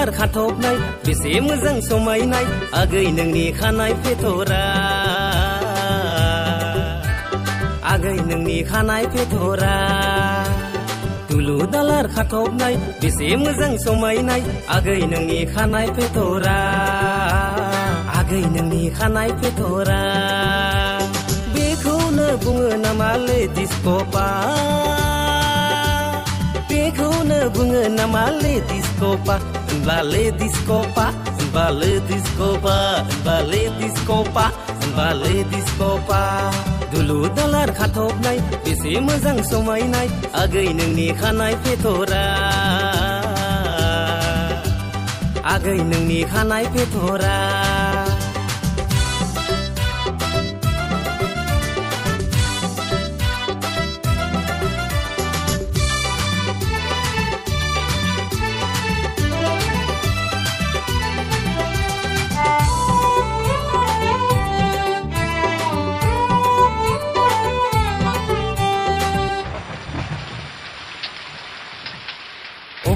दालार खाथबनाय बेसे मोजां समायनाय आगै नोंनि खानाय फेथरा आगै नोंनि खानाय फेथरा दुलु दालार खाथबनाय बेसे मोजां समायनाय आगै नोंनि खानाय फेथरा आगै नोंनि खानाय फेथरा बेखौनो बुङो नामालै डिस्क'पा बेखौनो बुङो नामालै डिस्क'पा होनबालै डिस्क'पा होनबालै डिस्क'पा होनबालै डिस्क'पा होनबालै डिस्क'पा दुलु दालार खाथबनाय बेसे मोजां समायनाय आगै नोंनि खानाय फेथरा आगै नोंनि खानाय फेथरा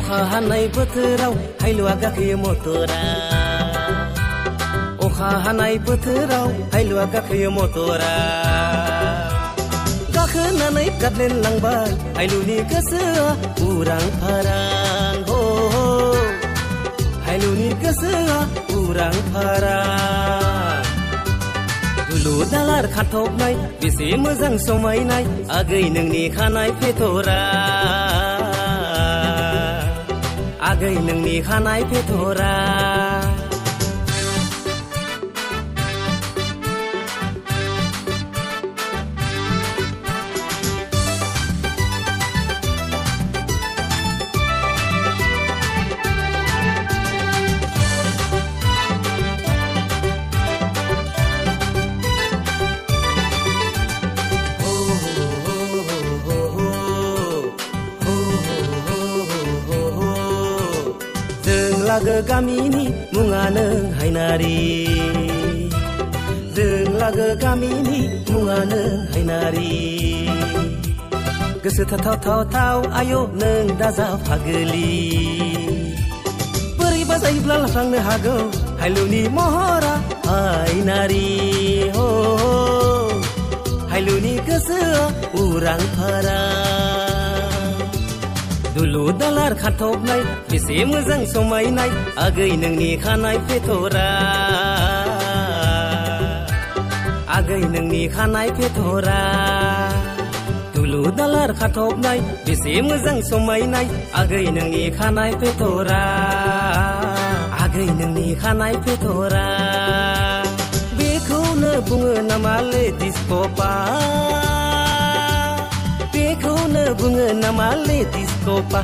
अखा हानाय बोथोराव हायलुआ गाखोयो मटरा अखा हानाय बोथोराव हायलुआ गाखोयो मटरा गाखोनानै गादलेनलांबाय हायलुनि गोसोआ उरां फारां हो हायलुनि गोसोआ उरां फारां दुलु दालार खाथबनाय बेसे मोजां समायनाय आगै नोंनि खानाय फेथरा आगै नोंनि खानाय फेथरा लागो गामिनि मुङानो हायनारि जों लागो गामिनि मुङानो हायनारि गोसो थाथाव थाव थाव आयौ नों दाजा फागोलि बोरैबा जायोब्ला लाफ्लांनो हागौ हायलुनि महरा हायनारि हो हायलुनि गोसोआ उरां फारां दुलु दालार खाथबनाय बेसे मोजां समायनाय आगै नोंनि खानाय फेथरा आगै नोंनि खानाय फेथरा दुलु दालार खाथबनाय बेसे मोजां समायनाय आगै नोंनि खानाय फेथरा आगै नोंनि खानाय फेथरा बेखौनो बुङो नामालै डिस्क'पा बेखौनो बुङो नामालै डिस्क'पा